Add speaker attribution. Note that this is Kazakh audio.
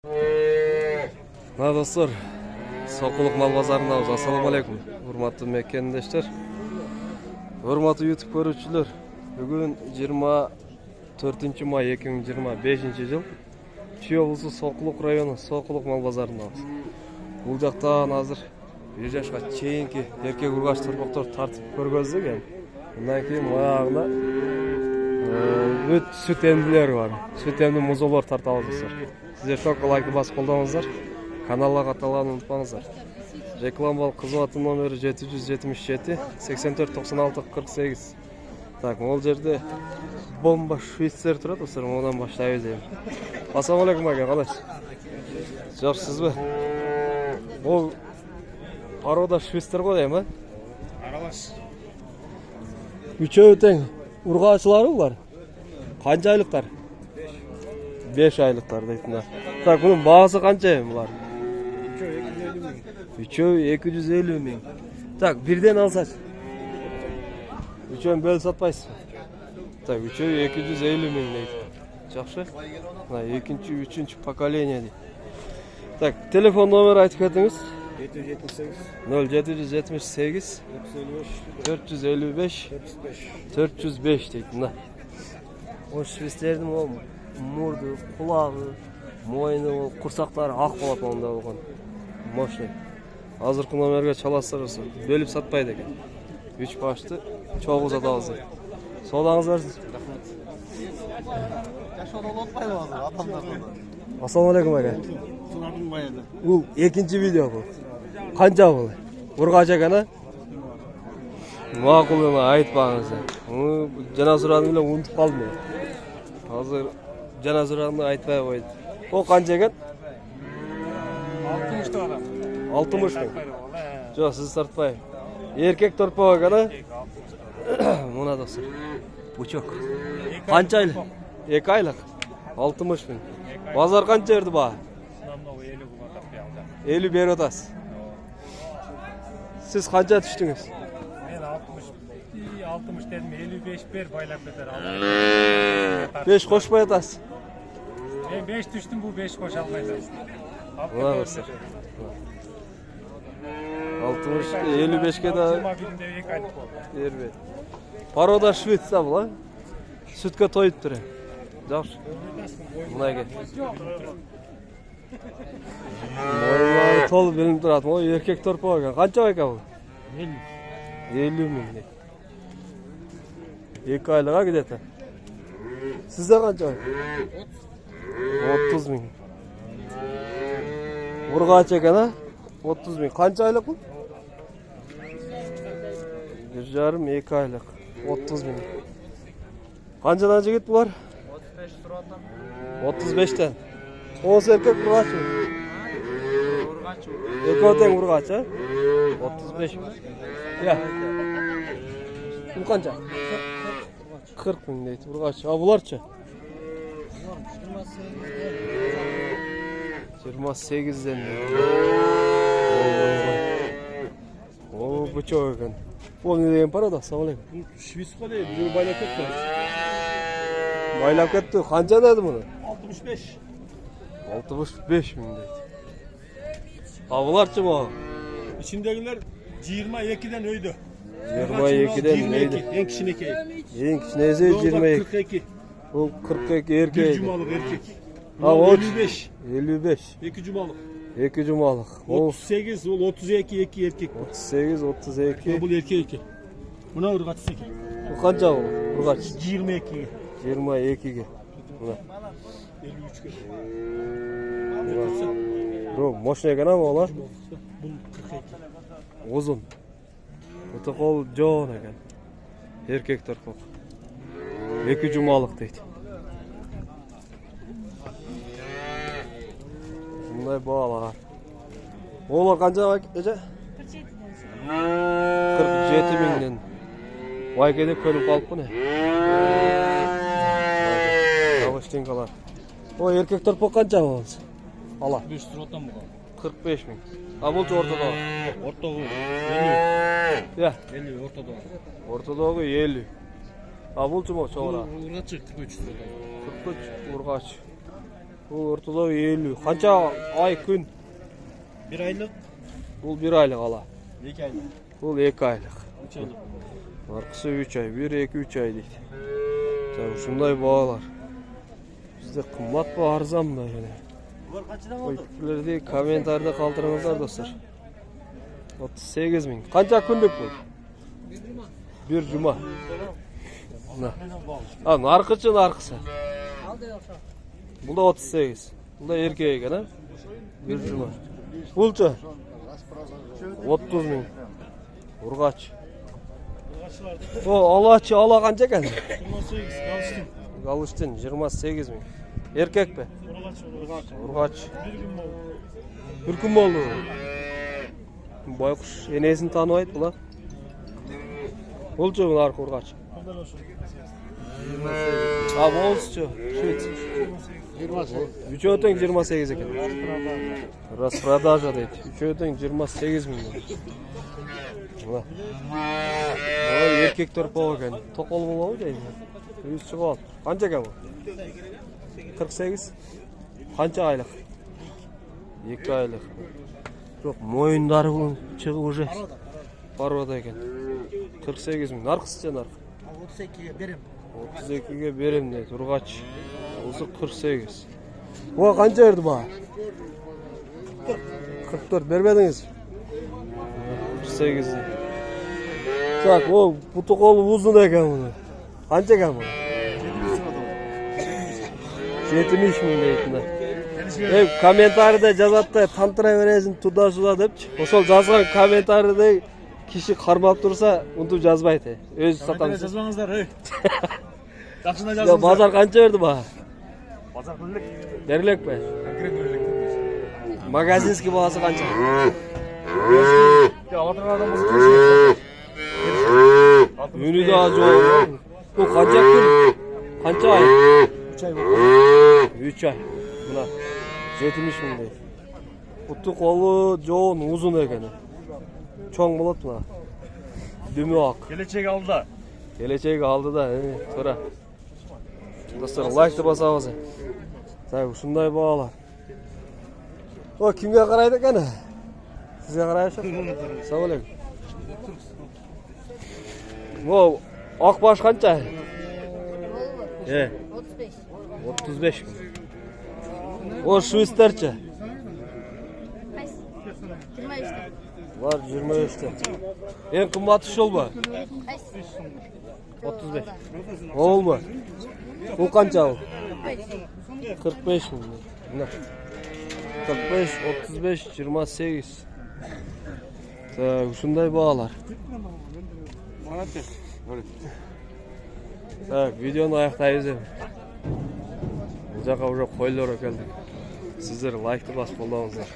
Speaker 1: Мына достор, Сокулук мал базарындабыз. Ассаламу алейкум. Урматтуу мекендештер. Урматтуу YouTube көрүүчүлөр. Бүгүн 24 май 2025 жыл. Чүй облусу Сокулук району Сокулук мал базарындабыз. Бул жактан азыр 1 жашка чейинки эркек ургач торпоктор тартып көргөздүк. Мындан кийин баягына сүт эмдилер бар. Сүт эмди музолор тартабыз достор. Сиздер только лайк басып колдонуңуздар. Каналга катталганды унутпаңыздар. Рекламалык кызматтын номери 777 84 96 48. Так, ол жерде бомба швейцар турат достор. Одан баштайбыз дейм. Ассаламу алейкум ака, кандайсыз? Жакшысызбы? Ол порода швейцар го дейм, а?
Speaker 2: Аралаш.
Speaker 1: Үчөө тең ургаачылары булар. Канча айлыктар? 5 айлыктар дейтин. Так, бунун баасы канча булар? Үчөө 250 миң. Так, бирден алсач. Үчөөн бөлүп сатпайсыз. Так, үчөө 250 миң дейт. Жакшы. Мына экинчи, үчүнчү поколение дейт. Так, телефон номер айтып кетиңиз. 0778 455 405 дейт. Мына. Ош швейцердин ол мурду, кулагы, мойны, курсактары ак болот монда болгон. Мощный. Азыркы номерге чаласыңыз, бөлүп сатпайт экен. 3 башты чогуу сатабыз. Соолугуңуз берсин.
Speaker 2: Рахмат. Жашоодо болотпайбы азыр адамдарда?
Speaker 1: Ассаламу алейкум ака.
Speaker 2: Сулардын баягы.
Speaker 1: Бул экинчи видео бул. Канча бул? Ургач экен, а? Макул эме айтпаңыз. Жана сурадым эле унутуп калдым. Азыр жана сурадымды айтпай койду. О канча экен?
Speaker 2: 60 тагы.
Speaker 1: 60 миң. Жок, сиз тартпай. Эркек торпок экен, а? Мына достор. Бучок. Канча айлык? 2 айлык. 60 миң. Базар канча берди ба? 50 берип атасыз. Сиз канча түштүңүз?
Speaker 2: Мен 60 дедим, 55 бер байлап кетер.
Speaker 1: 5 кошпой атасыз.
Speaker 2: Мен 5 түштүм, бул 5 коша албайт.
Speaker 1: Мына достор. 60 55ке да
Speaker 2: 21-де 2 айлык болду.
Speaker 1: бербейт. Порода швейцар бул, а? Сүткө тоюп тур. Жакшы. Мына экен. Мойнлары толуп билинип турат. Ой, эркек торпок экен. Канча байка бул? 50 миң дейт. 2 айлыга где-то. Сизде канча? 30 миң. Ургач экен, а? 30 миң. Канча айлык бул? 1,5-2 айлык. 30 миң. Канчадан жигит булар?
Speaker 2: 35 тураттан.
Speaker 1: 35тен. 10 эркек ургач.
Speaker 2: Ургач.
Speaker 1: Экөө тең ургач, а? 35 миң. Я. Бул канча? 40 миң дейт ургач. А буларчы? 28ден. О, бучок экен. Ол не деген порода? Ассаламу алейкум.
Speaker 2: Швейцар дейт, бир байлап кетти.
Speaker 1: Байлап кетти. Канча деди муну?
Speaker 2: 65.
Speaker 1: 65 миң дейт. А буларчы могу?
Speaker 2: İçindekiler 22'den öydü.
Speaker 1: 22'den öydü.
Speaker 2: En kişineki.
Speaker 1: En kişinesi 22.
Speaker 2: 42.
Speaker 1: O 42
Speaker 2: Bir
Speaker 1: erkek.
Speaker 2: cumalık erkek.
Speaker 1: Ha, o
Speaker 2: 55.
Speaker 1: 55.
Speaker 2: 2 cumalık.
Speaker 1: 2 cumalık. O
Speaker 2: 38, ol 32, 2 erkek.
Speaker 1: 38, 32.
Speaker 2: Bu erkek 2. Buna ırgat 8.
Speaker 1: Bu kanca o? Urgaç.
Speaker 2: 22.
Speaker 1: 22'ge. Buna.
Speaker 2: 53 kere.
Speaker 1: Bro, moşne ekan ama ola?
Speaker 2: Bunun 42.
Speaker 1: Uzun. Oto kol joğun ekan. Erkek torpok. 2 cumalık deydi. Bunday bağlar. Oğlar kanca bak ece? 47 miңден. Вайкеде көлүп калып bu ne? Yavaştinkalar. O erkek torpok kanca bolsun? Ala.
Speaker 2: 5 turatan mı?
Speaker 1: 45 miң. A bu ortada.
Speaker 2: Ortağı 50.
Speaker 1: Ya,
Speaker 2: 50 ortada.
Speaker 1: ortada 50. A bu mu sonra?
Speaker 2: Urgaç 43 turatan.
Speaker 1: 43 urgaç. Бұл орталау 50. Қанша ай күн?
Speaker 3: 1 aylık,
Speaker 1: Бұл 1 айлық ала.
Speaker 3: 2 aylık,
Speaker 1: Бұл 2 айлық.
Speaker 3: 3 aylık.
Speaker 1: Арқысы 3 ай. 1, 2, 3 ай дейді. Так, шындай бағалар. Бізде қымбат па, арзан ба?
Speaker 3: Bunlar kaç lira oldu?
Speaker 1: Пікірлерде комментарда қалдырыңыздар достар. 38 мың. Қанша күндік бұл? 1 жұма. Нарқычы нарқысы. Бұл да 38. Бұл да еркек екен, а? 1 жұма. Бұлчы? 30 мың. Ұрғач. Алачы, ала қанша екен?
Speaker 2: 28,
Speaker 1: Галыштын 28 мың. Еркек пе? Ұрғач. Bir gün oldu. Baykuş enesini tanıydı bular. Olcu bunlar Ұрғач. Abi olsun. Şuyt. 3-дің 28 екен. Распродажа дейді. 3-дің 28 мың. Бұл еркек тұрпау екен. Тоқол болау дейді. Үйіз шығып. Қанша екен бұл? 48. Қанша айлық? 2 айлық. Жоқ, мойындары бұл шығып уже. Парвада екен. 48 мың. Нарқысы нарқ?
Speaker 3: 32'ye verim.
Speaker 1: 32'ye берем дейді. Ұрғач. Осы 48. Оға қанша ерді ба? 44. Бермедіңіз? 48. Так, о, бұты қолы ұзын екен бұны. Қанша екен бұны? 70 мың дейтінді. Комментарida жазатты, тантыра бересін, туда суда депчі. Осол жазған комментарida киши қармап тұрса, ұнтып жазбайды. Өзі сатамыз.
Speaker 3: Жазбаңыздар, ей. Жақшына
Speaker 1: Ya
Speaker 3: жазыңыздар.
Speaker 1: bazar kança verdi bana?
Speaker 3: Bazar bölük.
Speaker 1: Verilek mi?
Speaker 3: Konkret bölük.
Speaker 1: Magazinski bağısı kança?
Speaker 3: Ya alatırın adamımızı konuşuyor.
Speaker 1: Ünü de acı oldu. Bu kança gün? Kança ay?
Speaker 3: 3 ay bu.
Speaker 1: 3 ay. Buna 70 мың deydi. Бұты қолы жоğun uzun ekeni. Çoğun bulut buna. Dümü ak.
Speaker 3: Gelecek aldı da.
Speaker 1: Gelecek aldı da. Sonra. Dostlar like da basamazı. Так, şunday bağlar. O kimge qaraydı ekeni? Sizge qarayışık? Sağ olun. O akbaş kança?
Speaker 4: 35.
Speaker 1: 35 mi? O şu isterçe?
Speaker 4: Kaç? 25'te.
Speaker 1: Var 23'te. En kımbatı şol mu?
Speaker 4: Kaç?
Speaker 1: 35. Ol mu? Bu kança o?
Speaker 4: 45.
Speaker 1: 45 mi? Ne? 45, 35, 28. Tak, şunday bağlar. Так, видеоны аяқтаймыз енді. Бұл жаққа уже қойлар келді. Сіздер лайкты басып қолдаңыздар.